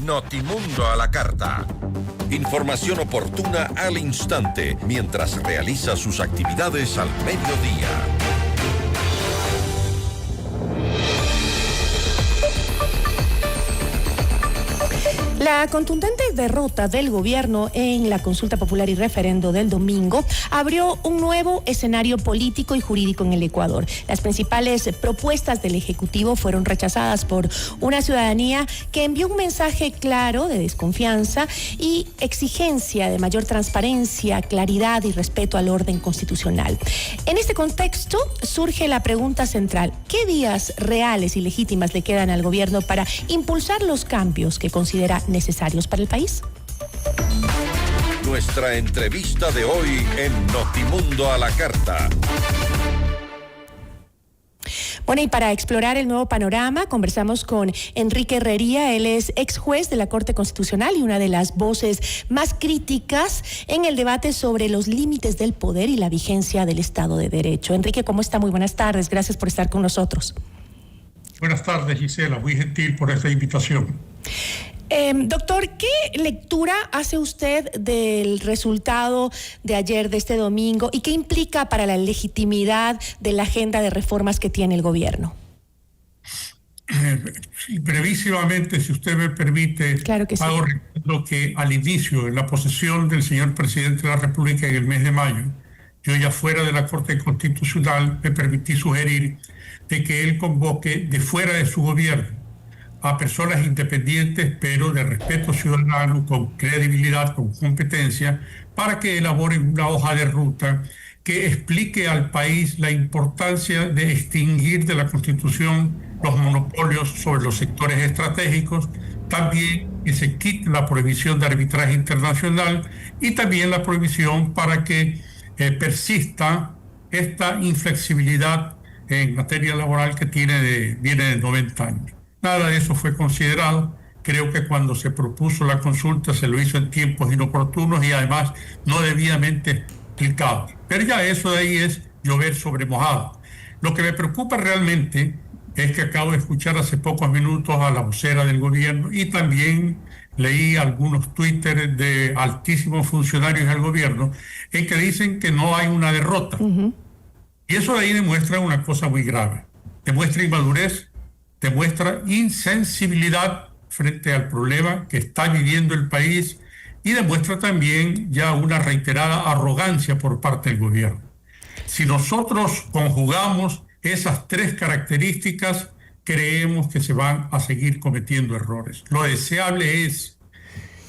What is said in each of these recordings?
Notimundo a la carta. Información oportuna al instante mientras realiza sus actividades al mediodía. La contundente derrota del gobierno en la consulta popular y referendo del domingo abrió un nuevo escenario político y jurídico en el Ecuador. Las principales propuestas del Ejecutivo fueron rechazadas por una ciudadanía que envió un mensaje claro de desconfianza y exigencia de mayor transparencia, claridad y respeto al orden constitucional. En este contexto surge la pregunta central: ¿qué vías reales y legítimas le quedan al gobierno para impulsar los cambios que considera necesarios para el país? Nuestra entrevista de hoy en Notimundo a la carta. Bueno, y para explorar el nuevo panorama, conversamos con Enrique Herrería. Él es ex juez de la Corte Constitucional y una de las voces más críticas en el debate sobre los límites del poder y la vigencia del Estado de Derecho. Enrique, ¿cómo está? Muy buenas tardes. Gracias por estar con nosotros. Buenas tardes, Gisela. Muy gentil por esta invitación. Doctor, ¿qué lectura hace usted del resultado de ayer, de este domingo, y qué implica para la legitimidad de la agenda de reformas que tiene el gobierno? Brevísimamente, si usted me permite, claro que sí. hago recuerdo que al inicio, en la posesión del señor presidente de la República en el mes de mayo, yo ya fuera de la Corte Constitucional me permití sugerir de que él convoque de fuera de su gobierno a personas independientes, pero de respeto ciudadano, con credibilidad, con competencia, para que elaboren una hoja de ruta que explique al país la importancia de extinguir de la Constitución los monopolios sobre los sectores estratégicos, también que se quite la prohibición de arbitraje internacional y también la prohibición para que persista esta inflexibilidad en materia laboral que viene de 90 años. Nada de eso fue considerado. Creo que cuando se propuso la consulta se lo hizo en tiempos inoportunos y además no debidamente explicado. Pero ya eso de ahí es llover sobre mojado. Lo que me preocupa realmente es que acabo de escuchar hace pocos minutos a la vocera del gobierno y también leí algunos Twitter de altísimos funcionarios del gobierno en que dicen que no hay una derrota. Y eso de ahí demuestra una cosa muy grave. Demuestra inmadurez, demuestra insensibilidad frente al problema que está viviendo el país y demuestra también ya una reiterada arrogancia por parte del gobierno. Si nosotros conjugamos esas tres características, creemos que se van a seguir cometiendo errores. Lo deseable es,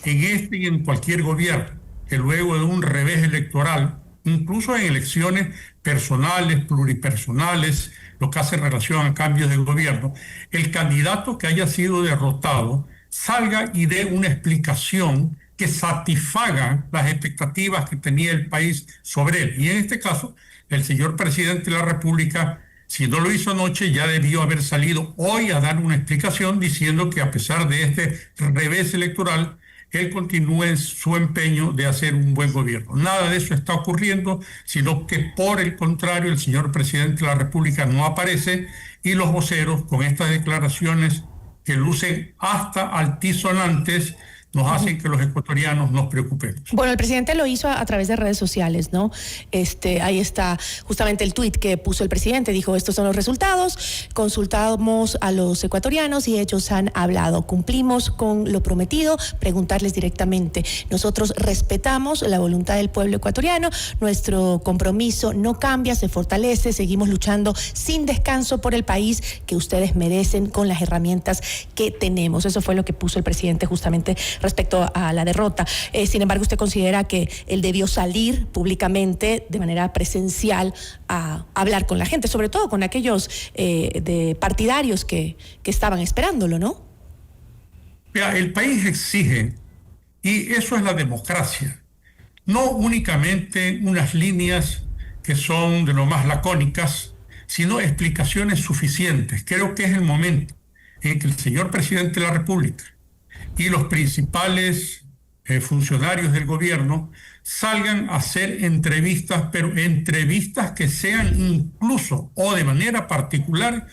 en este y en cualquier gobierno, que luego de un revés electoral, incluso en elecciones personales, pluripersonales, lo que hace relación a cambios de gobierno, el candidato que haya sido derrotado salga y dé una explicación que satisfaga las expectativas que tenía el país sobre él. Y en este caso, el señor presidente de la República, si no lo hizo anoche, ya debió haber salido hoy a dar una explicación diciendo que a pesar de este revés electoral, él continúa en su empeño de hacer un buen gobierno. Nada de eso está ocurriendo, sino que por el contrario, el señor presidente de la República no aparece y los voceros, con estas declaraciones que lucen hasta altisonantes, nos hacen que los ecuatorianos nos preocupemos. Bueno, el presidente lo hizo a través de redes sociales, ¿no? Ahí está justamente el tuit que puso el presidente. Dijo: estos son los resultados, consultamos a los ecuatorianos y ellos han hablado. Cumplimos con lo prometido, preguntarles directamente. Nosotros respetamos la voluntad del pueblo ecuatoriano, nuestro compromiso no cambia, se fortalece, seguimos luchando sin descanso por el país que ustedes merecen con las herramientas que tenemos. Eso fue lo que puso el presidente justamente respecto a la derrota. Sin embargo, ¿usted considera que él debió salir públicamente de manera presencial a hablar con la gente, sobre todo con aquellos de partidarios que estaban esperándolo, ¿no? Mira, el país exige, y eso es la democracia, no únicamente unas líneas que son de lo más lacónicas, sino explicaciones suficientes. Creo que es el momento en que el señor presidente de la República y los principales funcionarios del gobierno salgan a hacer entrevistas, pero entrevistas que sean incluso o de manera particular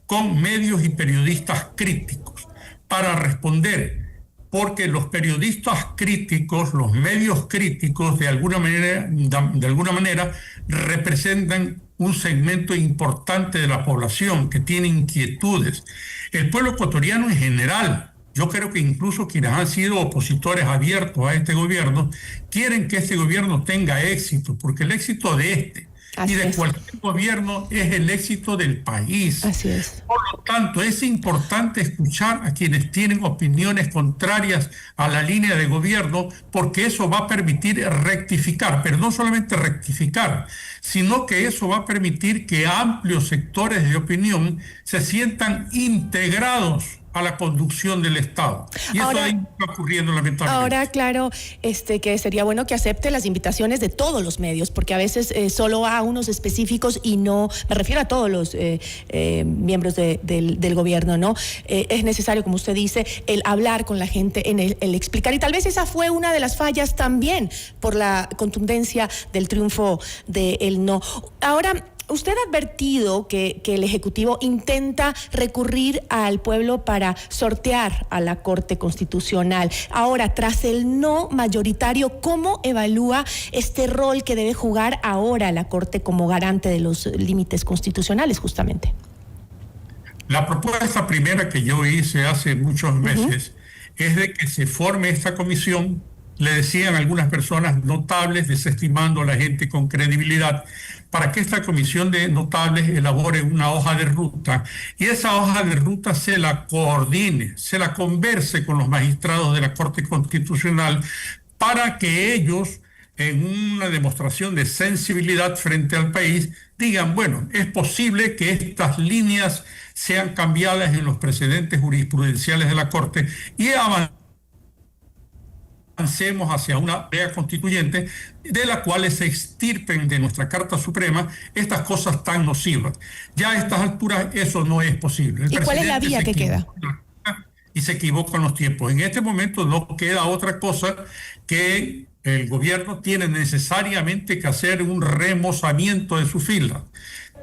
con medios y periodistas críticos para responder porque los periodistas críticos, los medios críticos, de alguna manera representan un segmento importante de la población que tiene inquietudes. El pueblo ecuatoriano en general, yo creo que incluso quienes han sido opositores abiertos a este gobierno, quieren que este gobierno tenga éxito, porque el éxito de este y de cualquier gobierno es el éxito del país. Así es. Por lo tanto, es importante escuchar a quienes tienen opiniones contrarias a la línea de gobierno, porque eso va a permitir rectificar, pero no solamente rectificar, sino que eso va a permitir que amplios sectores de opinión se sientan integrados a la conducción del Estado. Y ahora, eso está ocurriendo lamentablemente. Ahora, claro, que sería bueno que acepte las invitaciones de todos los medios, porque a veces solo a unos específicos y no, me refiero a todos los miembros del gobierno, ¿no? Es necesario, como usted dice, el hablar con la gente, el explicar, y tal vez esa fue una de las fallas también por la contundencia del triunfo del no. Ahora, usted ha advertido que el Ejecutivo intenta recurrir al pueblo para sortear a la Corte Constitucional. Ahora, tras el no mayoritario, ¿cómo evalúa este rol que debe jugar ahora la Corte como garante de los límites constitucionales, justamente? La propuesta primera que yo hice hace muchos meses es de que se forme esta comisión. Le decían algunas personas notables, desestimando a la gente con credibilidad, para que esta comisión de notables elabore una hoja de ruta, y esa hoja de ruta se la coordine, se la converse con los magistrados de la Corte Constitucional, para que ellos, en una demostración de sensibilidad frente al país, digan, bueno, es posible que estas líneas sean cambiadas en los precedentes jurisprudenciales de la Corte y avancemos hacia una idea constituyente de la cual se extirpen de nuestra Carta Suprema estas cosas tan nocivas. Ya a estas alturas eso no es posible. ¿Y cuál es la vía que queda? Y se equivocan los tiempos. En este momento no queda otra cosa que el gobierno tiene necesariamente que hacer un remozamiento de su fila.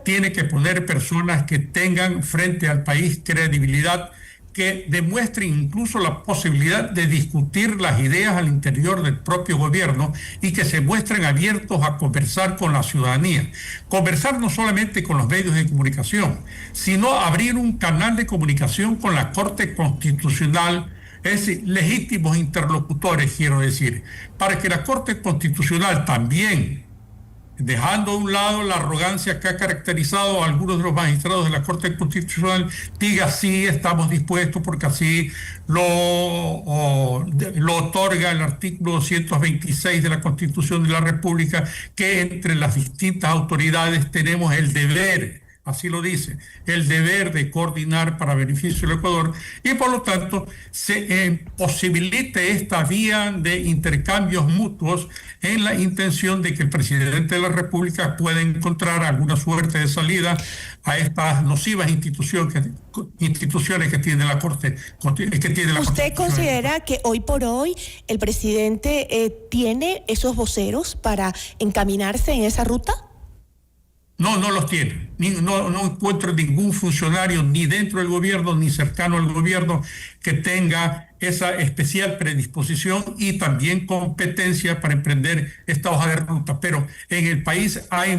Tiene que poner personas que tengan frente al país credibilidad, que demuestren incluso la posibilidad de discutir las ideas al interior del propio gobierno y que se muestren abiertos a conversar con la ciudadanía. Conversar no solamente con los medios de comunicación, sino abrir un canal de comunicación con la Corte Constitucional, es decir, legítimos interlocutores, quiero decir, para que la Corte Constitucional también, dejando a un lado la arrogancia que ha caracterizado a algunos de los magistrados de la Corte Constitucional, diga sí, estamos dispuestos porque así lo otorga el artículo 226 de la Constitución de la República, que entre las distintas autoridades tenemos el deber, así lo dice, el deber de coordinar para beneficio del Ecuador, y por lo tanto se posibilite esta vía de intercambios mutuos en la intención de que el presidente de la República pueda encontrar alguna suerte de salida a estas nocivas instituciones que tiene la Corte. ¿Usted considera que hoy por hoy el presidente tiene esos voceros para encaminarse en esa ruta? No, no los tiene. No encuentro ningún funcionario ni dentro del gobierno ni cercano al gobierno que tenga esa especial predisposición y también competencia para emprender esta hoja de ruta. Pero en el país hay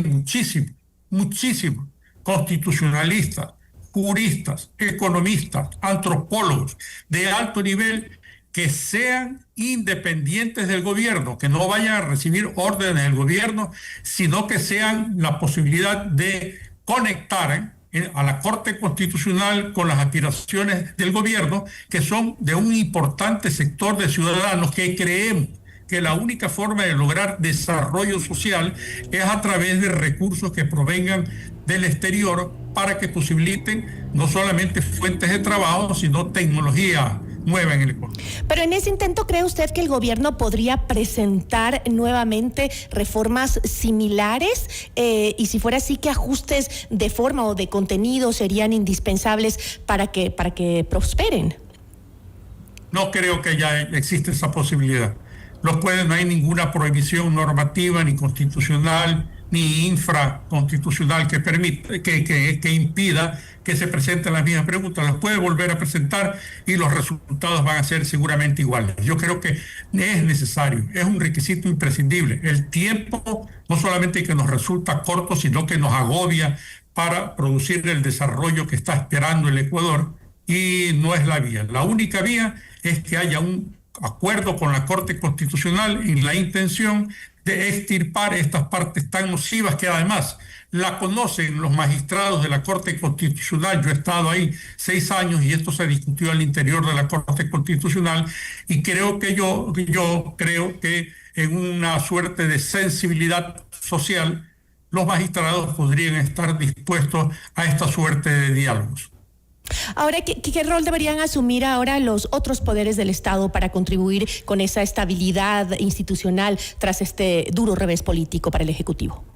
muchísimos constitucionalistas, juristas, economistas, antropólogos de alto nivel que sean independientes del gobierno, que no vayan a recibir órdenes del gobierno, sino que sean la posibilidad de conectar a la Corte Constitucional con las aspiraciones del gobierno, que son de un importante sector de ciudadanos que creemos que la única forma de lograr desarrollo social es a través de recursos que provengan del exterior para que posibiliten no solamente fuentes de trabajo, sino tecnología nueva en el Ecuador. Pero en ese intento, ¿cree usted que el gobierno podría presentar nuevamente reformas similares? Y si fuera así, ¿qué ajustes de forma o de contenido serían indispensables para que prosperen? No creo que ya existe esa posibilidad. No hay ninguna prohibición normativa ni constitucional ni infraconstitucional que permita, que impida que se presenten las mismas preguntas. Las puede volver a presentar y los resultados van a ser seguramente iguales. Yo creo que es necesario, es un requisito imprescindible. El tiempo no solamente que nos resulta corto, sino que nos agobia para producir el desarrollo que está esperando el Ecuador, y no es la vía. La única vía es que haya un acuerdo con la Corte Constitucional en la intención de extirpar estas partes tan nocivas que además la conocen los magistrados de la Corte Constitucional. Yo he estado ahí 6 años y esto se discutió al interior de la Corte Constitucional, y creo que yo creo que en una suerte de sensibilidad social los magistrados podrían estar dispuestos a esta suerte de diálogos. Ahora, ¿qué rol deberían asumir ahora los otros poderes del Estado para contribuir con esa estabilidad institucional tras este duro revés político para el Ejecutivo?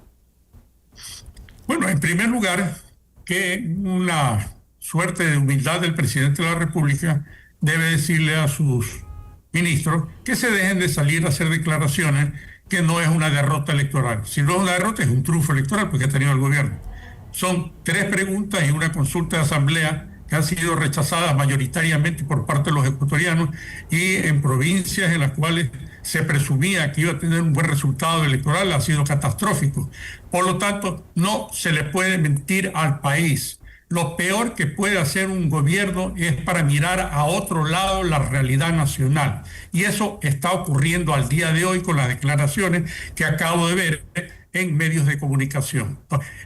Bueno, en primer lugar, que una suerte de humildad del presidente de la República debe decirle a sus ministros que se dejen de salir a hacer declaraciones que no es una derrota electoral. Si no es una derrota, es un triunfo electoral porque ha tenido el gobierno. Son 3 preguntas y una consulta de asamblea que han sido rechazadas mayoritariamente por parte de los ecuatorianos, y en provincias en las cuales se presumía que iba a tener un buen resultado electoral ha sido catastrófico. Por lo tanto, no se le puede mentir al país. Lo peor que puede hacer un gobierno es para mirar a otro lado la realidad nacional. Y eso está ocurriendo al día de hoy con las declaraciones que acabo de ver en medios de comunicación.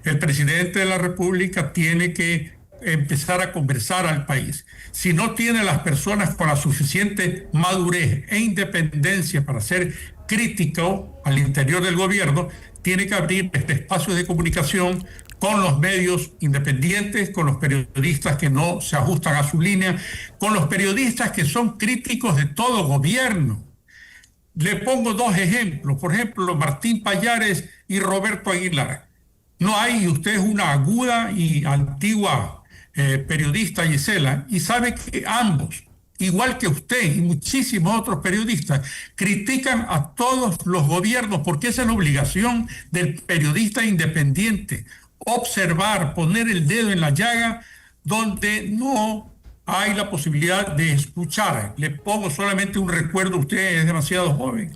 El presidente de la República tiene que empezar a conversar al país. Si no tiene las personas con la suficiente madurez e independencia para ser crítico al interior del gobierno, tiene que abrir espacios de comunicación con los medios independientes, con los periodistas que no se ajustan a su línea, con los periodistas que son críticos de todo gobierno. Le pongo 2 ejemplos. Por ejemplo, Martín Pallares y Roberto Aguilar. No hay, usted es una aguda y antigua periodista, Gisela, y sabe que ambos, igual que usted y muchísimos otros periodistas, critican a todos los gobiernos, porque esa es la obligación del periodista independiente: observar, poner el dedo en la llaga donde no hay la posibilidad de escuchar. Le pongo solamente un recuerdo, usted es demasiado joven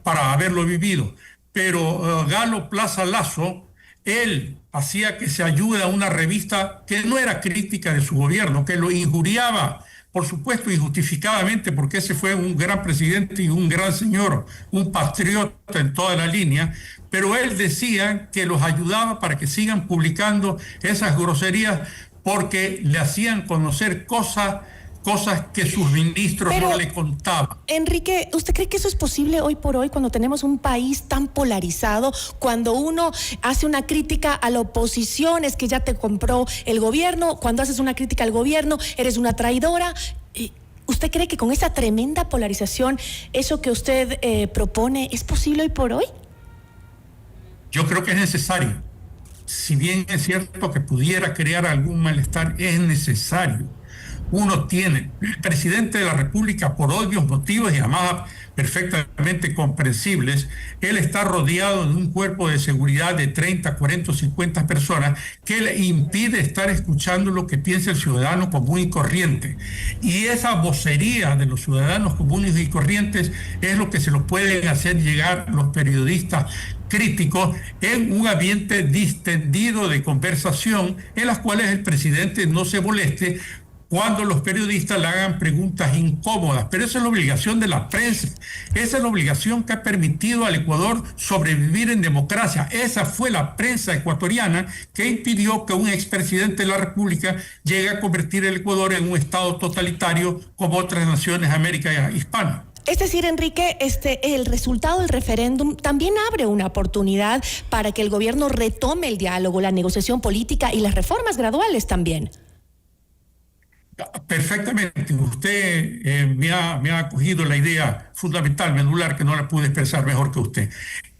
para haberlo vivido, pero Galo Plaza Lazo, él hacía que se ayude a una revista que no era crítica de su gobierno, que lo injuriaba, por supuesto, injustificadamente, porque ese fue un gran presidente y un gran señor, un patriota en toda la línea, pero él decía que los ayudaba para que sigan publicando esas groserías porque le hacían conocer cosas que sus ministros no le contaban. Enrique, ¿usted cree que eso es posible hoy por hoy cuando tenemos un país tan polarizado? Cuando uno hace una crítica a la oposición es que ya te compró el gobierno, cuando haces una crítica al gobierno eres una traidora. ¿Usted cree que con esa tremenda polarización eso que usted propone es posible hoy por hoy? Yo creo que es necesario. Si bien es cierto que pudiera crear algún malestar, es necesario. El presidente de la República, por obvios motivos y además perfectamente comprensibles, él está rodeado de un cuerpo de seguridad de 30, 40 o 50 personas que le impide estar escuchando lo que piensa el ciudadano común y corriente. Y esa vocería de los ciudadanos comunes y corrientes es lo que se lo pueden hacer llegar los periodistas críticos en un ambiente distendido de conversación en las cuales el presidente no se moleste cuando los periodistas le hagan preguntas incómodas. Pero esa es la obligación de la prensa, esa es la obligación que ha permitido al Ecuador sobrevivir en democracia. Esa fue la prensa ecuatoriana que impidió que un expresidente de la República llegue a convertir el Ecuador en un estado totalitario como otras naciones de América hispana. Es decir, Enrique, el resultado del referéndum también abre una oportunidad para que el gobierno retome el diálogo, la negociación política y las reformas graduales también. Perfectamente. Usted me ha cogido la idea fundamental, medular, que no la pude expresar mejor que usted.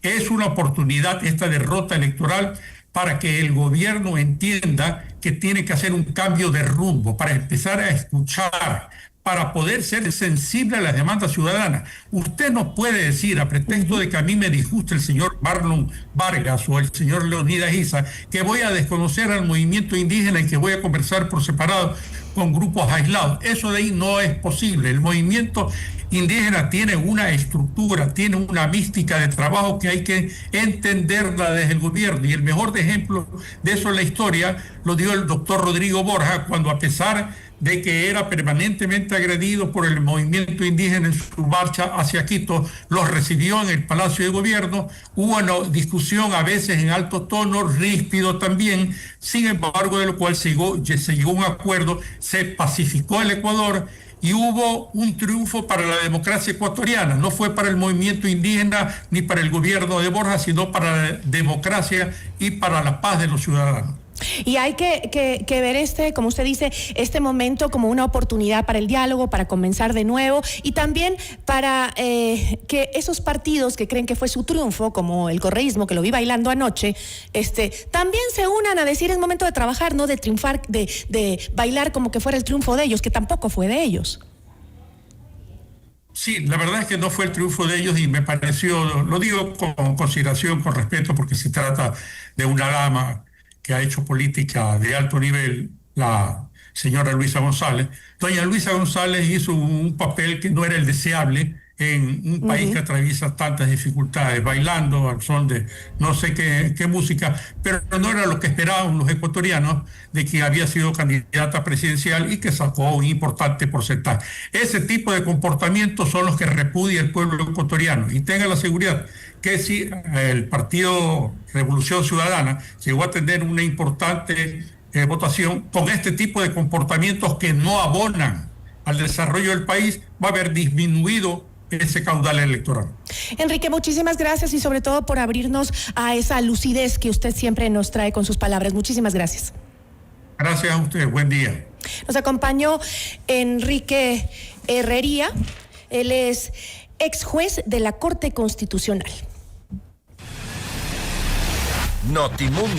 Es una oportunidad esta derrota electoral para que el gobierno entienda que tiene que hacer un cambio de rumbo, para empezar a escuchar, para poder ser sensible a las demandas ciudadanas. Usted no puede decir, a pretexto de que a mí me disgusta el señor Marlon Vargas o el señor Leonidas Issa, que voy a desconocer al movimiento indígena y que voy a conversar por separado con grupos aislados. Eso de ahí no es posible. El movimiento indígena tiene una estructura, tiene una mística de trabajo que hay que entenderla desde el gobierno. Y el mejor ejemplo de eso en la historia lo dio el doctor Rodrigo Borja, cuando, a pesar de que era permanentemente agredido por el movimiento indígena en su marcha hacia Quito, los recibió en el Palacio de Gobierno. Hubo una discusión a veces en alto tono, ríspido también, sin embargo, de lo cual se llegó a un acuerdo, se pacificó el Ecuador y hubo un triunfo para la democracia ecuatoriana. No fue para el movimiento indígena ni para el gobierno de Borja, sino para la democracia y para la paz de los ciudadanos. Y hay que ver como usted dice, este momento como una oportunidad para el diálogo, para comenzar de nuevo y también para que esos partidos que creen que fue su triunfo, como el correísmo, que lo vi bailando anoche, también se unan a decir es momento de trabajar, no de triunfar, de bailar como que fuera el triunfo de ellos, que tampoco fue de ellos. Sí, la verdad es que no fue el triunfo de ellos y me pareció, lo digo con consideración, con respeto, porque se trata de una dama que ha hecho política de alto nivel, la señora Luisa González. Doña Luisa González hizo un papel que no era el deseable en un país que atraviesa tantas dificultades, bailando al son de no sé qué música, pero no era lo que esperaban los ecuatorianos de que había sido candidata presidencial y que sacó un importante porcentaje. Ese tipo de comportamientos son los que repudia el pueblo ecuatoriano. Y tenga la seguridad que si el Partido Revolución Ciudadana llegó a tener una importante votación, con este tipo de comportamientos que no abonan al desarrollo del país, va a haber disminuido ese caudal electoral. Enrique, muchísimas gracias y sobre todo por abrirnos a esa lucidez que usted siempre nos trae con sus palabras. Muchísimas gracias. Gracias a usted. Buen día. Nos acompañó Enrique Herrería. Él es ex juez de la Corte Constitucional. Notimundo.